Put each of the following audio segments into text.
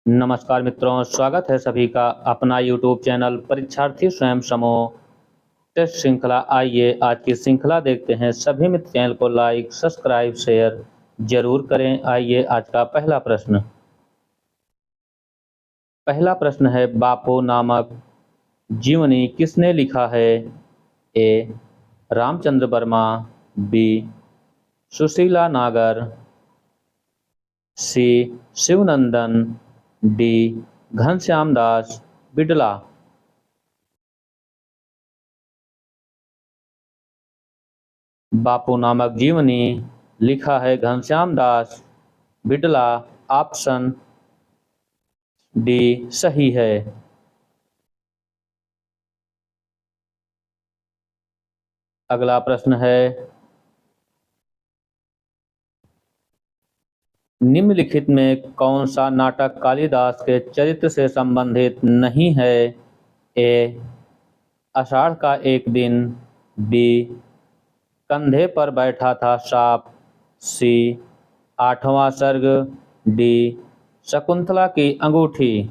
नमस्कार मित्रों, स्वागत है सभी का अपना यूट्यूब चैनल परीक्षार्थी स्वयं समूह टेस्ट श्रृंखला। आइए आज की श्रृंखला देखते हैं। सभी मित्र चैनल को लाइक, सब्सक्राइब, शेयर जरूर करें। आइए आज का पहला प्रश्न है, बापू नामक जीवनी किसने लिखा है? ए. रामचंद्र वर्मा, बी. सुशीला नागर, सी. शिवनंदन, डी. घनश्याम दास बिड़ला। बापू नामक जीवनी लिखा है घनश्याम दास बिड़ला। ऑप्शन डी सही है। अगला प्रश्न है, निम्नलिखित में कौन सा नाटक कालिदास के चरित्र से संबंधित नहीं है? ए. आषाढ़ का एक दिन, बी. कंधे पर बैठा था सांप, सी. आठवां सर्ग, डी. शकुंतला की अंगूठी।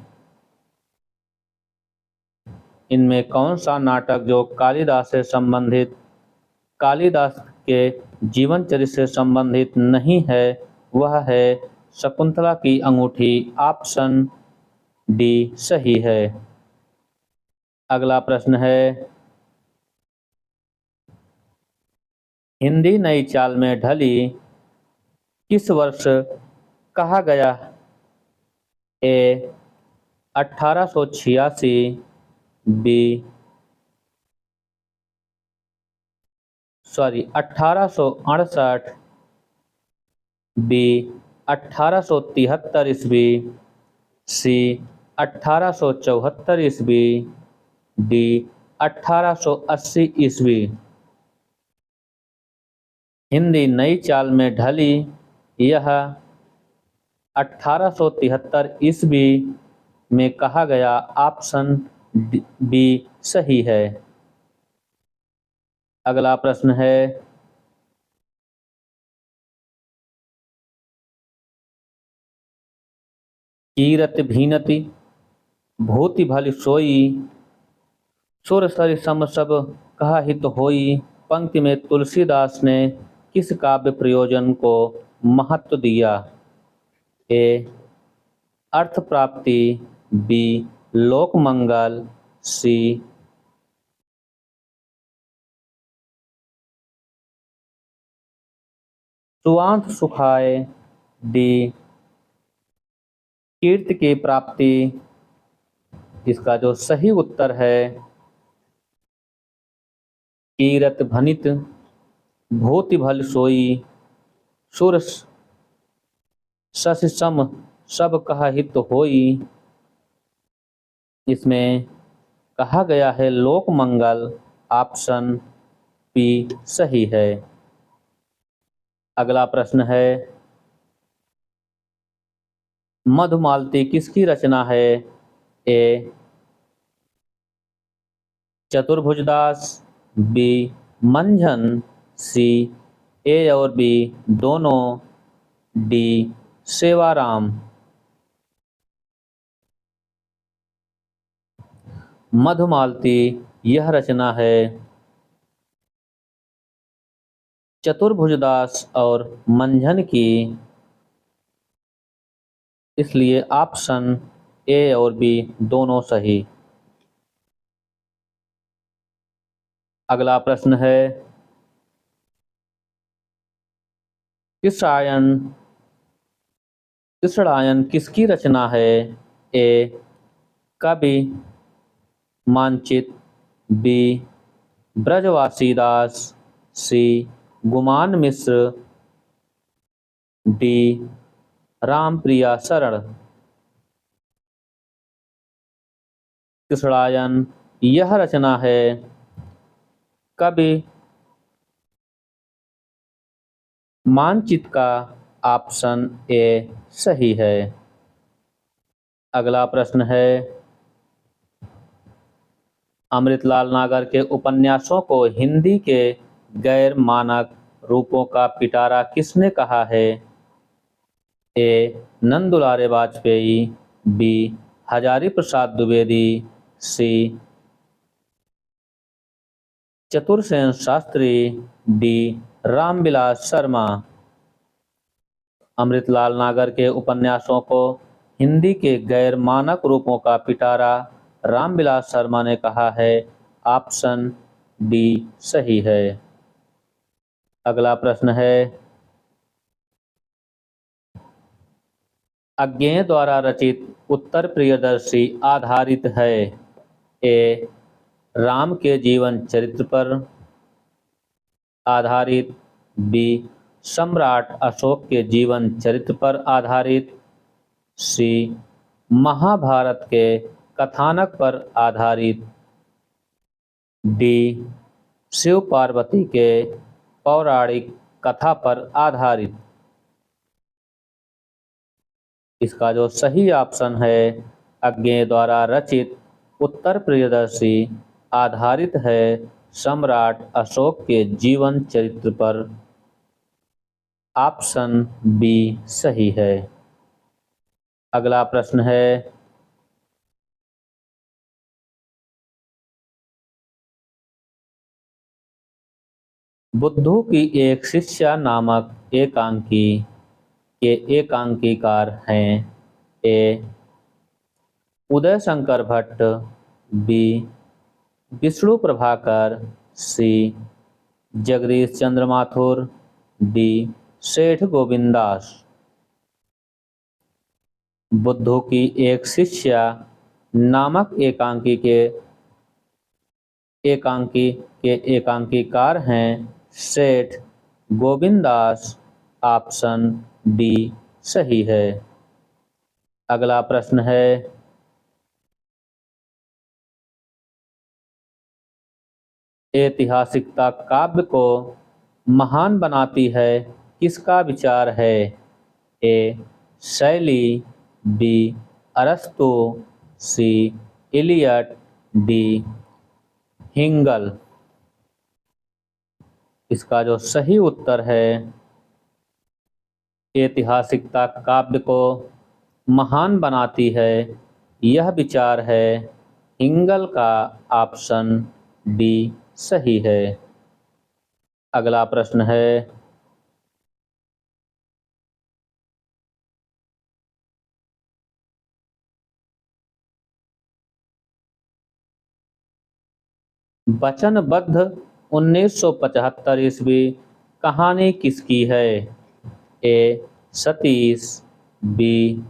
इनमें कौन सा नाटक जो कालिदास के जीवन चरित्र से संबंधित नहीं है, वह है शकुंतला की अंगूठी। ऑप्शन डी सही है। अगला प्रश्न है, हिंदी नई चाल में ढली किस वर्ष कहा गया? ए. 1886, बी. 1868, बी. 1873 ईस्वी, सी. 1874 ईस्वी, डी. 1880 ईस्वी। हिंदी नई चाल में ढली यह 1873 ईस्वी में कहा गया। ऑप्शन बी सही है। अगला प्रश्न है, कीरत भीनति भूति भली सोई, सुर सरि सम सब कहा हित होई। पंक्ति में तुलसीदास ने किस काव्य प्रयोजन को महत्व दिया? ए. अर्थ प्राप्ति, बी. लोक मंगल, सी. सुवांत सुखाए, डी. कीर्ति की प्राप्ति। इसका जो सही उत्तर है, कीरत भनित भूति भल सोई, सुर सस सम सब कहा हित होई। इसमें कहा गया है लोक मंगल। ऑप्शन बी सही है। अगला प्रश्न है, मधुमालती किसकी रचना है? ए. चतुर्भुजदास, बी. मंझन, सी. ए और बी दोनों, डी. सेवाराम। मधुमालती यह रचना है चतुर्भुजदास और मंझन की, इसलिए ऑप्शन ए और बी दोनों सही। अगला प्रश्न है, कृष्णायन किसकी रचना है? ए. कवि मानचित, बी. ब्रजवासीदास, सी. गुमान मिश्र, डी. रामप्रिया शरण। कृष्णायन यह रचना है कवि मानचित का। ऑप्शन ए सही है। अगला प्रश्न है, अमृतलाल नागर के उपन्यासों को हिंदी के गैर मानक रूपों का पिटारा किसने कहा है? ए. नंदुलारे वाजपेयी, बी हजारी प्रसाद द्विवेदी, सी चतुरसेन शास्त्री, डी रामविलास शर्मा। अमृतलाल नागर के उपन्यासों को हिंदी के गैर मानक रूपों का पिटारा रामविलास शर्मा ने कहा है। ऑप्शन डी सही है। अगला प्रश्न है, अज्ञेय द्वारा रचित उत्तर प्रियदर्शी आधारित है। ए राम के जीवन चरित्र पर आधारित, बी सम्राट अशोक के जीवन चरित्र पर आधारित, सी महाभारत के कथानक पर आधारित, डी शिव पार्वती के पौराणिक कथा पर आधारित। इसका जो सही ऑप्शन है, अज्ञेय द्वारा रचित उत्तर प्रियदर्शी आधारित है सम्राट अशोक के जीवन चरित्र पर। ऑप्शन बी सही है। अगला प्रश्न है, बुद्धू की एक शिष्या नामक एकांकी के एकांकीकार हैं। ए उदय शंकर भट्ट, बी विष्णु प्रभाकर, सी जगदीश चंद्र माथुर, डी सेठ गोविंदास। बुद्धू की एक शिष्या नामक एकांकी के एकांकीकार हैं सेठ गोविंदास। ऑप्शन डी सही है। अगला प्रश्न है, ऐतिहासिकता काव्य को महान बनाती है किसका विचार है। ए शैली, बी अरस्तु, सी इलियट, डी हिंगल। इसका जो सही उत्तर है, ऐतिहासिकता काव्य को महान बनाती है यह विचार है हिंगल का। ऑप्शन डी सही है। अगला प्रश्न है, वचनबद्ध 1975 ईस्वी कहानी किसकी है। ए सतीश, बी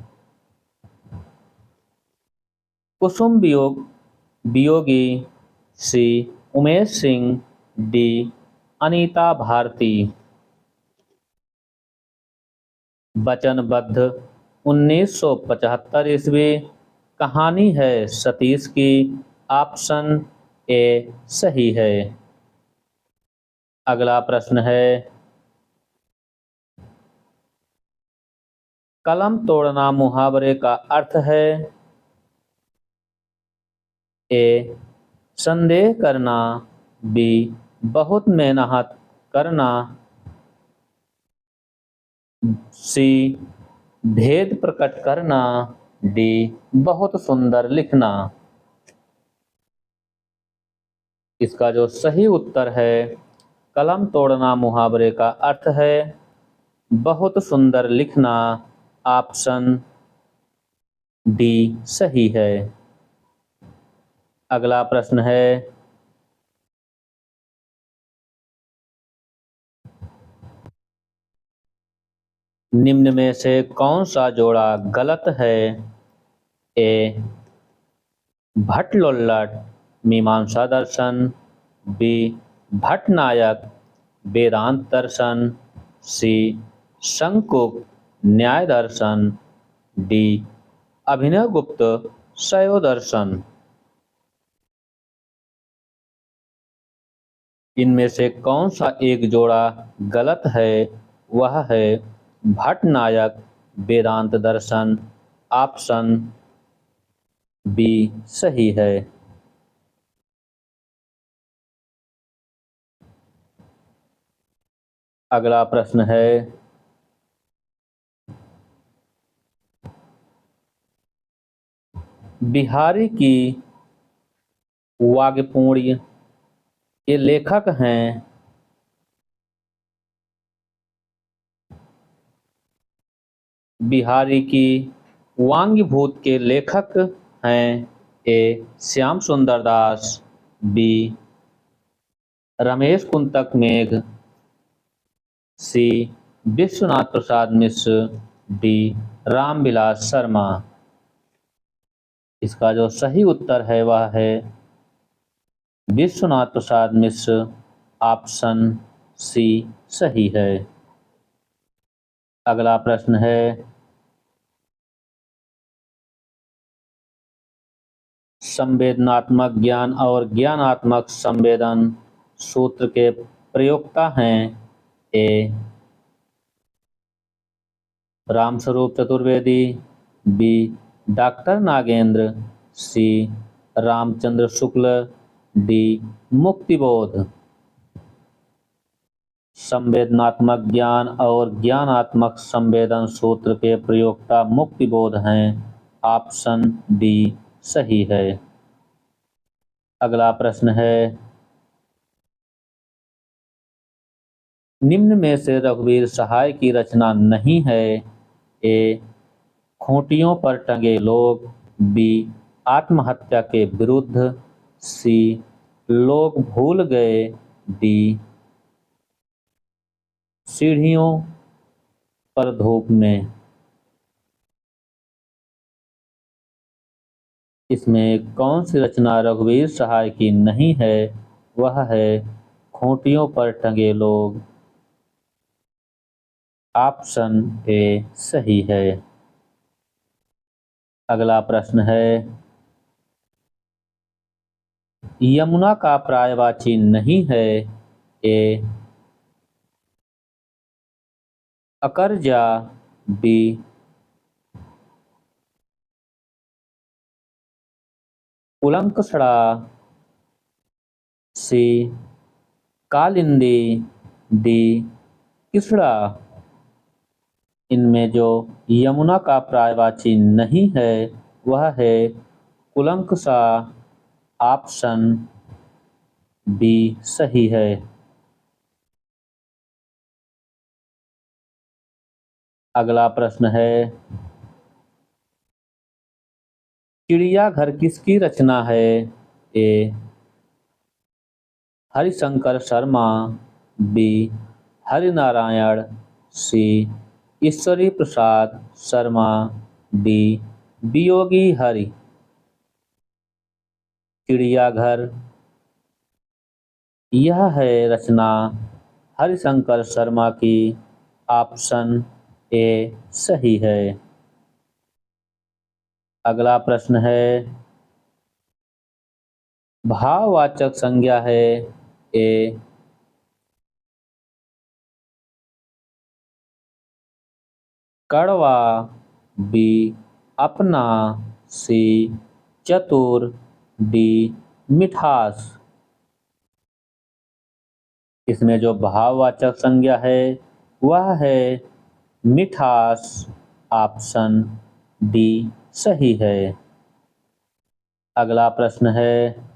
कुसुम वियोगी, सी उमेश सिंह, डी अनीता भारती। वचनबद्ध 1975 ईस्वी कहानी है सतीश की। ऑप्शन ए सही है। अगला प्रश्न है, कलम तोड़ना मुहावरे का अर्थ है। ए संदेह करना, बी बहुत मेहनत करना, सी भेद प्रकट करना, डी बहुत सुंदर लिखना। इसका जो सही उत्तर है, कलम तोड़ना मुहावरे का अर्थ है बहुत सुंदर लिखना। ऑप्शन डी सही है। अगला प्रश्न है, निम्न में से कौन सा जोड़ा गलत है। ए भट्टलोल्लट मीमांसा दर्शन, बी भट्टनायक वेदांत दर्शन, सी शंकुक न्याय दर्शन, डी अभिनवगुप्त शैव दर्शन। इनमें से कौन सा एक जोड़ा गलत है। वह है भट्टनायक वेदांत दर्शन। ऑप्शन बी सही है। अगला प्रश्न है, बिहारी की वाग्पूर्ण के लेखक हैं बिहारी की वाग्भूत के लेखक हैं ए श्याम सुंदर दास, बी रमेश कुंतक मेघ, सी विश्वनाथ प्रसाद मिश्र, डी रामविलास शर्मा। इसका जो सही उत्तर है वह है विश्वनाथ प्रसाद मिश्र। ऑप्शन सी सही है। अगला प्रश्न है संवेदनात्मक ज्ञान और ज्ञानात्मक संवेदन सूत्र के प्रयोक्ता हैं ए रामस्वरूप चतुर्वेदी, बी डॉक्टर नागेंद्र, सी रामचंद्र शुक्ल, डी मुक्तिबोध। संवेदनात्मक ज्ञान और ज्ञानात्मक संवेदन सूत्र के प्रयोक्ता मुक्तिबोध हैं। ऑप्शन डी सही है। अगला प्रश्न है निम्न में से रघुवीर सहाय की रचना नहीं है ए खूंटियों पर टंगे लोग, बी आत्महत्या के विरुद्ध, सी लोग भूल गए, डी सीढ़ियों पर धूप में। इसमें कौन सी रचना रघुवीर सहाय की नहीं है? वह है खूंटियों पर टंगे लोग। ऑप्शन ए सही है। अगला प्रश्न है यमुना का पर्यायवाची नहीं है ए अकरजा, बी उलंकषणा, सी कालिंदी, डी किसड़ा। इनमें जो यमुना का पर्यायवाची नहीं है वह है कुलंकषा। ऑप्शन बी सही है। अगला प्रश्न है चिड़ियाघर किसकी रचना है ए हरिशंकर शर्मा, बी हरिनारायण, सी ईश्वरी प्रसाद शर्मा, डी वियोगी हरि। चिड़ियाघर यह है रचना हरिशंकर शर्मा की। ऑप्शन ए सही है। अगला प्रश्न है भाववाचक संज्ञा है ए कड़वा, बी अपना, सी चतुर, डी मिठास। इसमें जो भाववाचक संज्ञा है वह है मिठास। ऑप्शन डी सही है। अगला प्रश्न है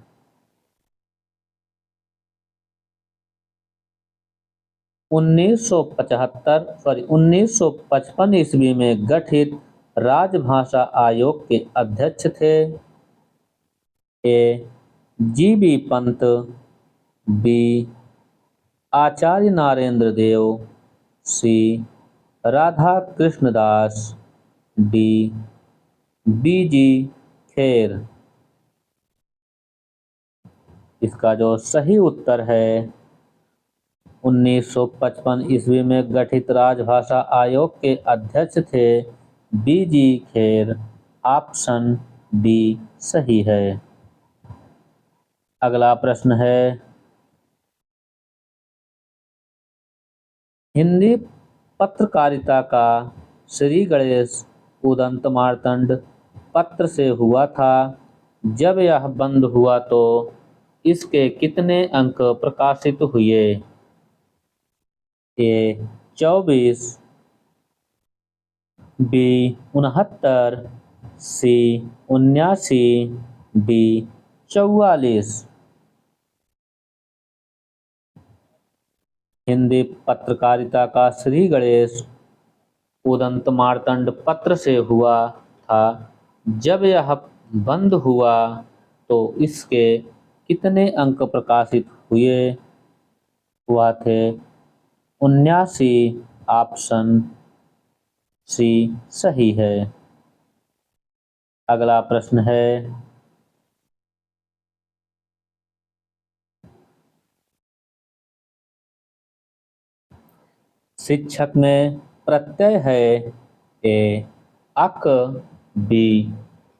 उन्नीस सौ 1955 ईस्वी में गठित राजभाषा आयोग के अध्यक्ष थे ए जी.बी. पंत, बी आचार्य नारेंद्र देव, सी राधा कृष्णदास, डी बी.जी. खेर। इसका जो सही उत्तर है 1955 ईस्वी में गठित राजभाषा आयोग के अध्यक्ष थे बी.जी. खेर। ऑप्शन डी सही है। अगला प्रश्न है हिंदी पत्रकारिता का श्री गणेश उदंत मार्तंड पत्र से हुआ था। जब यह बंद हुआ तो इसके कितने अंक प्रकाशित हुए ए 24, बी 69, सी 79, डी 44। हिंदी पत्रकारिता का श्री गणेश उदंत मार्तंड पत्र से हुआ था। जब यह बंद हुआ तो इसके कितने अंक प्रकाशित हुए? हुआ थे 79। ऑप्शन सी सही है। अगला प्रश्न है, शिक्षक में प्रत्यय है ए अक, बी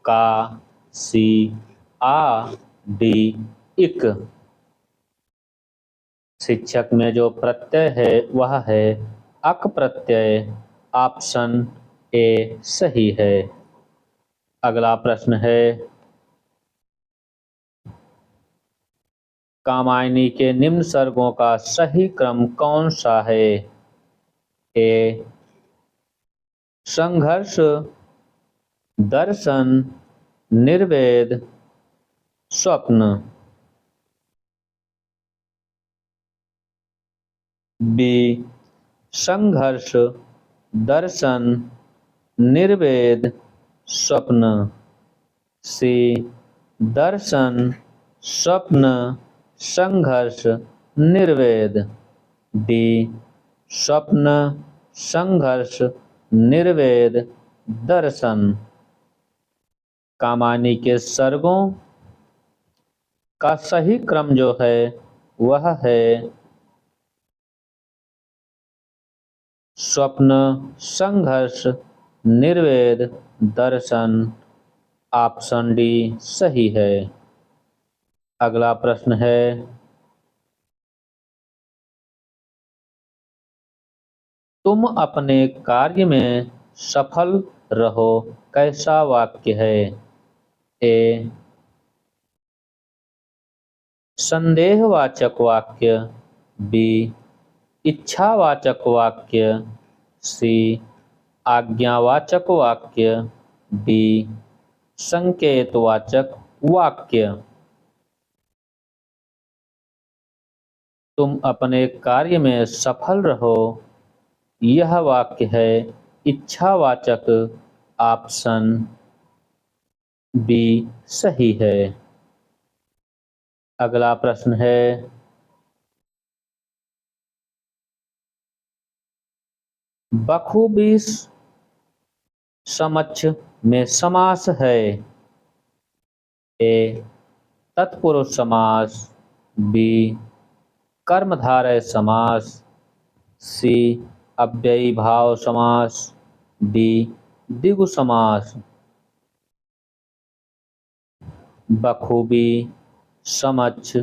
का, सी आ, डी इक। शिक्षक में जो प्रत्यय है वह है अक प्रत्यय। ऑप्शन ए सही है। अगला प्रश्न है, कामायनी के निम्न सर्गों का सही क्रम कौन सा है? ए संघर्ष, दर्शन, निर्वेद, स्वप्न। बी संघर्ष, दर्शन, निर्वेद, स्वप्न। सी दर्शन, स्वप्न, संघर्ष, निर्वेद। डी स्वप्न, संघर्ष, निर्वेद, दर्शन। कामायनी के सर्गों का सही क्रम जो है वह है स्वप्न, संघर्ष, निर्वेद, दर्शन। ऑप्शन डी सही है। अगला प्रश्न है, तुम अपने कार्य में सफल रहो कैसा वाक्य है? ए संदेहवाचक वाक्य, बी इच्छावाचक वाक्य, सी आज्ञावाचक वाक्य, डी संकेतवाचक वाक्य। तुम अपने कार्य में सफल रहो यह वाक्य है इच्छावाचक। ऑप्शन बी सही है। अगला प्रश्न है, बखूबी समक्ष में समास है। ए तत्पुरुष समास, बी कर्मधारय समास, सी अव्ययी भाव समास, डी द्विगु समास। बखूबी समक्ष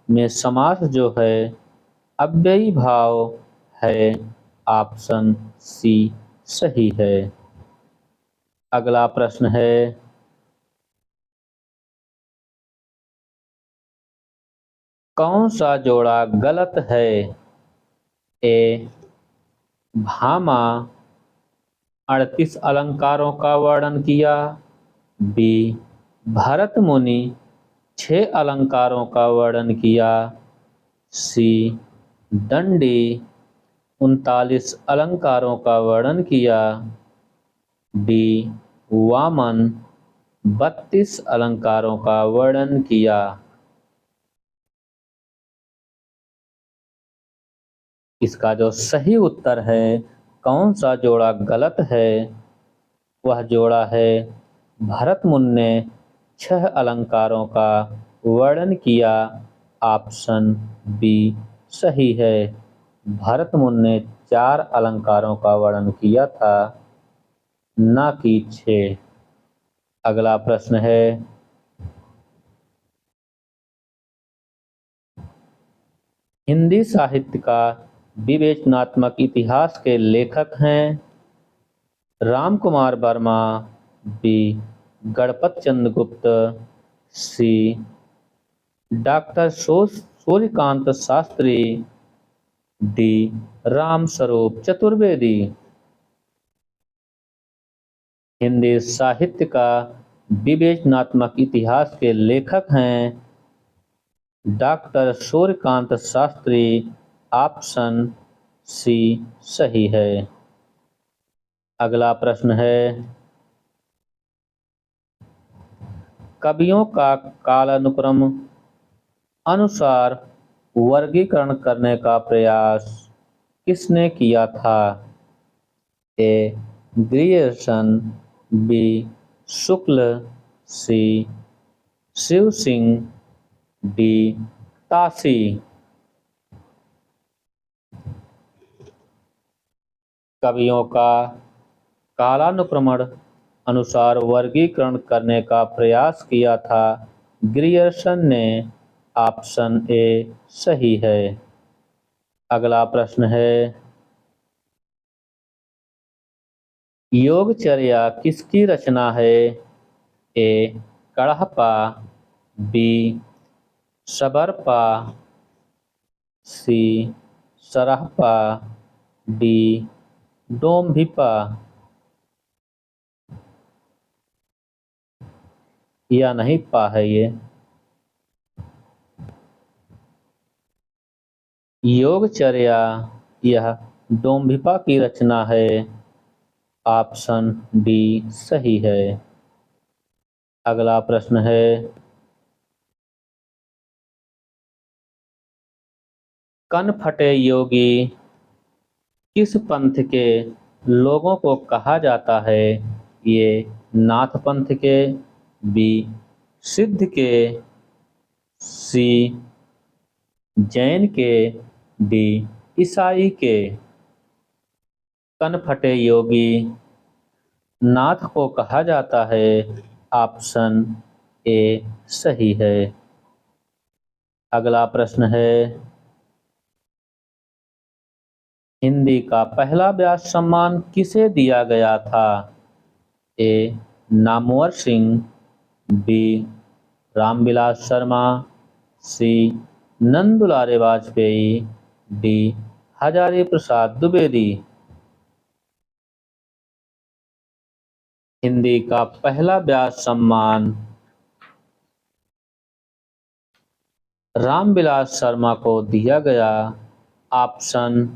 में समास जो है अव्ययी भाव है। ऑप्शन सी सही है। अगला प्रश्न है, कौन सा जोड़ा गलत है? ए भामा 38 अलंकारों का वर्णन किया, बी भरत मुनि 6 अलंकारों का वर्णन किया, सी दंडी 39 अलंकारों का वर्णन किया, डी वामन 32 अलंकारों का वर्णन किया। इसका जो सही उत्तर है कौन सा जोड़ा गलत है वह जोड़ा है भरत मुनि ने 6 अलंकारों का वर्णन किया। ऑप्शन बी सही है। भरत मुनि ने 4 अलंकारों का वर्णन किया था, न कि 6। अगला प्रश्न है, हिंदी साहित्य का विवेचनात्मक इतिहास के लेखक हैं राम कुमार वर्मा, बी गणपत चंद्र गुप्त, सी डॉक्टर सूर्यकांत शास्त्री, डी राम स्वरूप चतुर्वेदी। हिंदी साहित्य का विवेचनात्मक इतिहास के लेखक हैं doctor Suryakant Shastri. Option C सही है। अगला प्रश्न है, कवियों का कालानुक्रम अनुसार वर्गीकरण करने का प्रयास किसने किया था? ए ग्रियर्सन, बी शुक्ल, सी शिव सिंह, डी ताशी। कवियों का कालानुक्रमण अनुसार वर्गीकरण करने का प्रयास किया था ग्रियर्सन ने। ऑप्शन ए सही है। अगला प्रश्न है, योगचर्या किसकी रचना है? ए कड़हपा, बी सबरपा, सी सरहपा, डी डोम्भिपा। या नहीं पा है ये। योगचर्या यह डोम्भिपा की रचना है। ऑप्शन डी सही है। अगला प्रश्न है, कनफटे योगी किस पंथ के लोगों को कहा जाता है? ये नाथ पंथ के, बी सिद्ध के, सी जैन के, डी ईसाई के। कनफटे योगी नाथ को कहा जाता है। ऑप्शन ए सही है। अगला प्रश्न है, हिंदी का पहला व्यास सम्मान किसे दिया गया था? ए नामवर सिंह, बी रामविलास शर्मा, सी नंदुलारे वाजपेयी, डी हजारी प्रसाद द्विवेदी। हिंदी का पहला व्यास सम्मान रामविलास शर्मा को दिया गया। ऑप्शन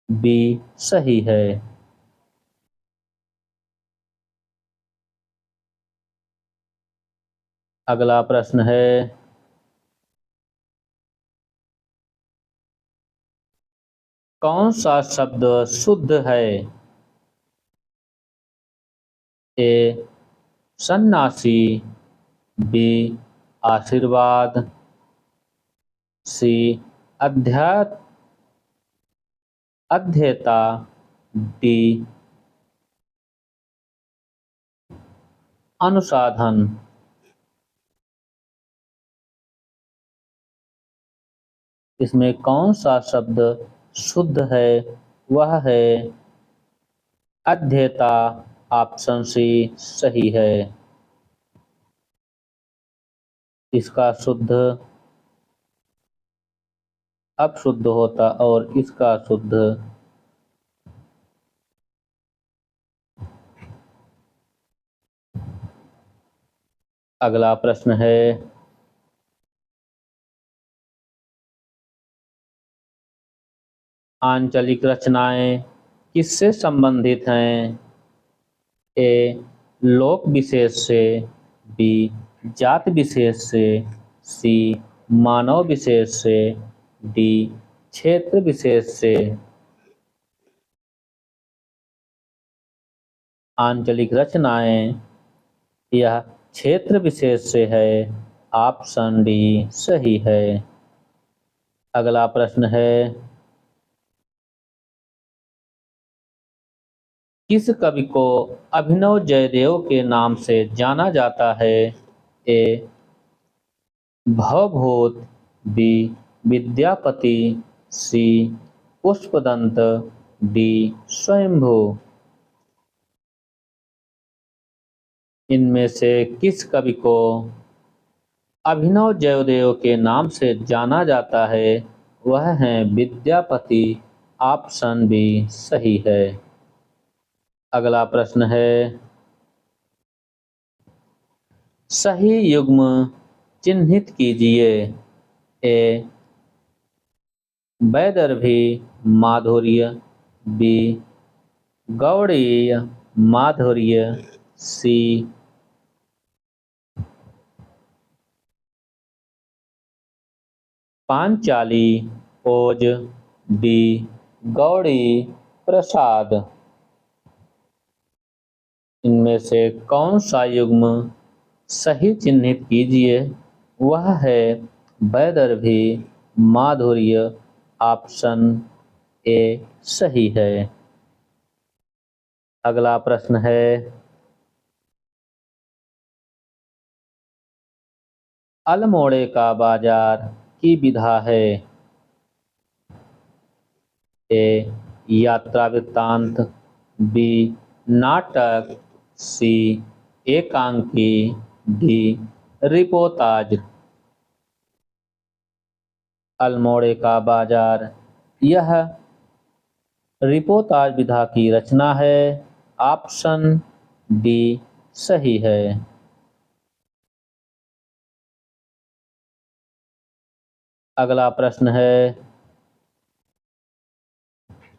बी सही है। अगला प्रश्न है, कौन सा शब्द शुद्ध है? ए सन्यासी, बी आशीर्वाद, सी अध्येता, डी अनुसाधन। इसमें कौन सा शब्द शुद्ध है? वह है अध्येता। ऑप्शन सी सही है। इसका शुद्ध अपशुद्ध होता और इसका शुद्ध अगला प्रश्न है, आंचलिक रचनाएं किससे संबंधित हैं? ए लोक विशेष से, बी जात विशेष से, सी मानव विशेष से, डी क्षेत्र विशेष से। आंचलिक रचनाएं यह क्षेत्र विशेष से है। ऑप्शन डी सही है। अगला प्रश्न है, किस कवि को अभिनव जयदेव के नाम से जाना जाता है? ए भवभूत, बी विद्यापति, सी पुष्पदंत, डी स्वयंभू। इनमें से किस कवि को अभिनव जयदेव के नाम से जाना जाता है? वह हैं विद्यापति। ऑप्शन बी सही है। अगला प्रश्न है, सही युग्म चिन्हित कीजिए। ए वैदर्भी माधुर्य, बी गौड़ीय माधुर्य, सी पांचाली ओज, डी गौड़ी प्रसाद। इनमें से कौन सा युग्म सही चिन्हित कीजिए। वह है वैदर्भी माधुर्य। ऑप्शन ए सही है। अगला प्रश्न है, अल्मोड़े का बाजार की विधा है। ए यात्रा वृत्तांत, बी नाटक, सी एकांकी, डी रिपोर्ताज। अल्मोड़े का बाजार यह रिपोर्ताज विधा की रचना है। ऑप्शन डी सही है। अगला प्रश्न है,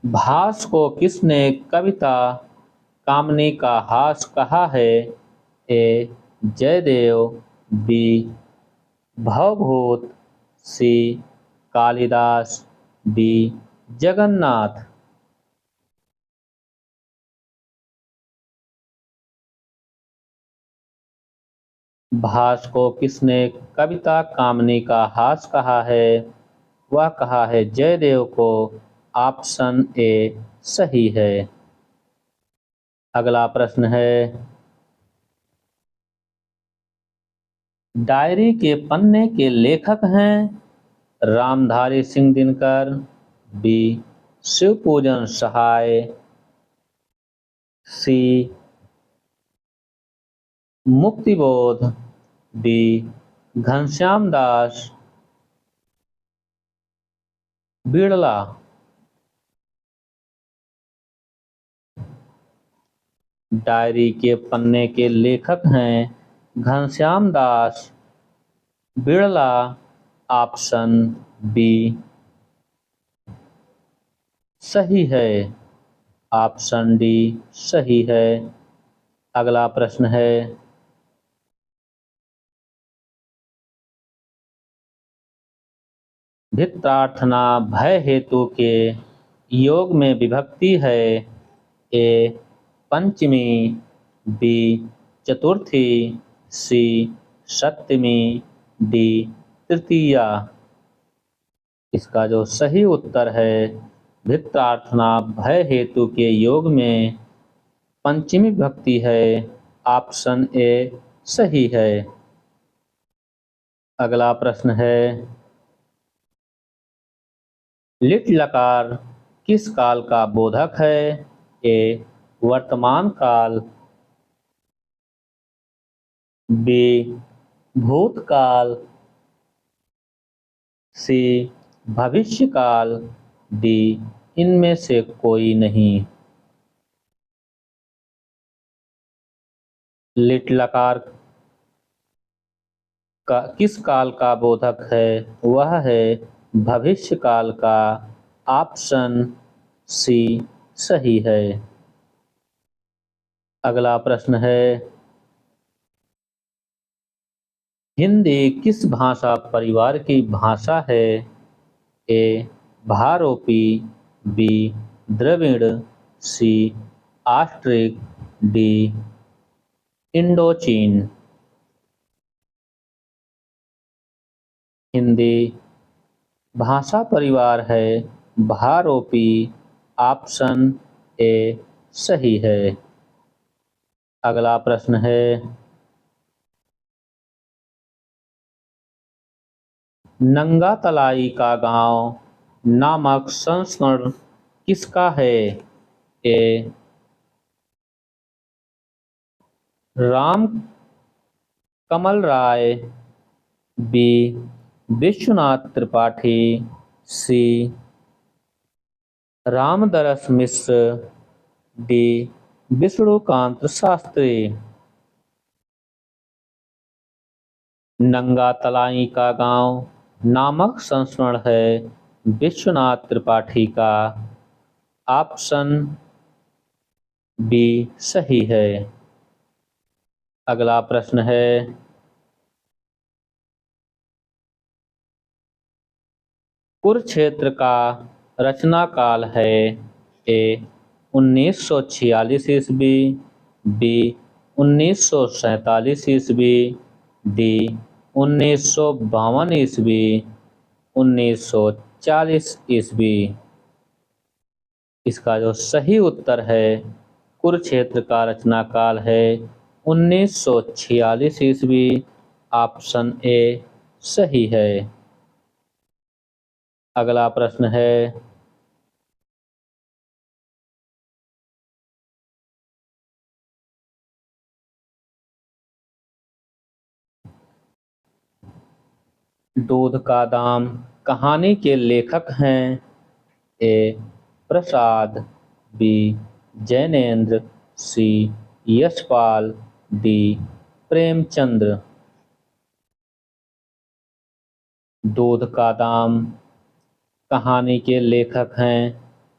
भास को किसने कविता कामनी का हास कहा है। ए जयदेव, बी भवभूत, सी कालिदास, डी जगन्नाथ। भास को किसने कविता कामनी का हास कहा है। वह कहा है जयदेव को। ऑप्शन ए सही है। अगला प्रश्न है, डायरी के पन्ने के लेखक हैं रामधारी सिंह दिनकर, बी शिवपूजन सहाय, सी मुक्तिबोध, डी घनश्याम दास बिड़ला। डायरी के पन्ने के लेखक हैं घनश्याम दास बिड़ला। ऑप्शन बी सही है। ऑप्शन डी सही है। अगला प्रश्न है, भित्रार्थना भय हेतु के योग में विभक्ति है। ए पंचमी, बी चतुर्थी, सी सप्तमी, डी तृतीया। इसका जो सही उत्तर है, भित्रार्थना भय हेतु के योग में पंचमी विभक्ति है। ऑप्शन ए सही है। अगला प्रश्न है, लिट लकार किस काल का बोधक है। ए वर्तमान काल, बी भूतकाल, सी भविष्य काल, डी इनमें से कोई नहीं। लिट लकार का किस काल का बोधक है। वह है भविष्य काल का। ऑप्शन सी सही है। अगला प्रश्न है, हिंदी किस भाषा परिवार की भाषा है। ए भारोपी, बी द्रविड़, सी ऑस्ट्रिक, डी इंडोचीन। हिंदी भाषा परिवार है भारोपी। ऑप्शन ए सही है। अगला प्रश्न है, नंगा तलाई का गांव नामक संस्करण किसका है। ए राम कमल राय, बी विश्वनाथ त्रिपाठी, सी रामदरस मिश्र, डी विष्णुकांत शास्त्री। नंगा तलाई का गांव नामक संस्मरण है विश्वनाथ त्रिपाठी का। ऑप्शन बी सही है। अगला प्रश्न है, कुरुक्षेत्र का रचना काल है ए 1946 ईस्वी, बी 1947 ईस्वी, डी 1952 ईस्वी, 1940 ईस्वी। इसका जो सही उत्तर है, कुरुक्षेत्र का रचना काल है 1946 ईस्वी। ऑप्शन ए सही है। अगला प्रश्न है, दूध का दाम कहानी के लेखक हैं ए प्रसाद, बी जैनेन्द्र, सी यशपाल, डी प्रेमचंद्र। दूध का दाम कहानी के लेखक हैं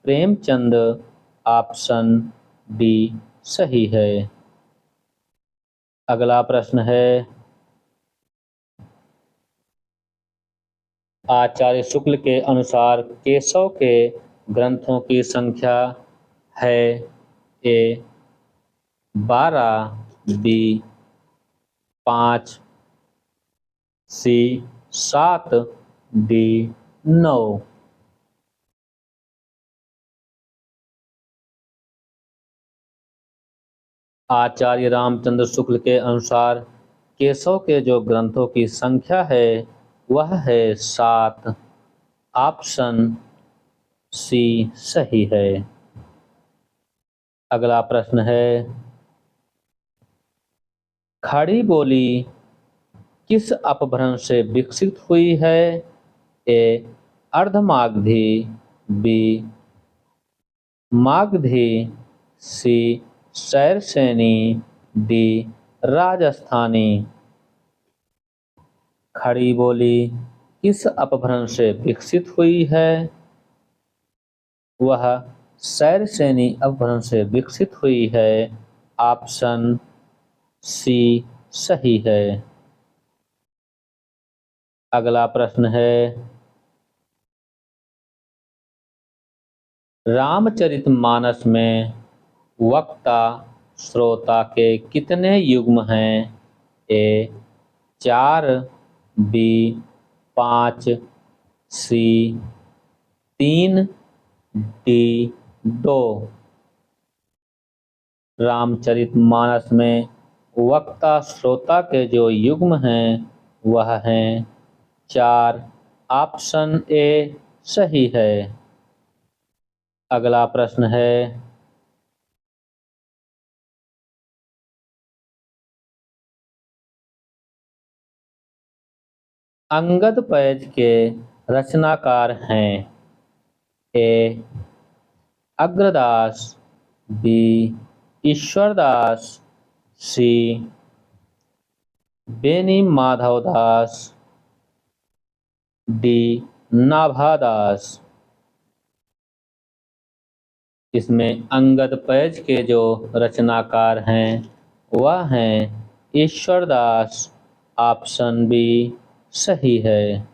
प्रेमचंद। ऑप्शन डी सही है। अगला प्रश्न है, आचार्य शुक्ल के अनुसार केशव के ग्रंथों की संख्या है ए 12, बी 5, सी 7, डी 9। आचार्य रामचंद्र शुक्ल के अनुसार केशव के जो ग्रंथों की संख्या है वह है 7। ऑप्शन सी सही है। अगला प्रश्न है, खड़ी बोली किस अपभ्रंश से विकसित हुई है ए अर्धमागधी, बी मागधी, सी शैरसेनी, डी राजस्थानी। खड़ी बोली किस अपभ्रंश से विकसित हुई है? वह शैरसेनी अपभ्रंश से विकसित हुई है। ऑप्शन सी सही है। अगला प्रश्न है, रामचरितमानस में वक्ता श्रोता के कितने युग्म हैं? ए 4, बी 5, सी 3, डी 2। रामचरितमानस में वक्ता श्रोता के जो युग्म हैं वह हैं 4। ऑप्शन ए सही है। अगला प्रश्न है, अंगद पैज के रचनाकार हैं? ए अग्रदास, बी ईश्वरदास, सी बेनी माधवदास, डी नाभादास। इसमें अंगद पैज के जो रचनाकार हैं वह हैं ईश्वरदास। ऑप्शन बी सही है।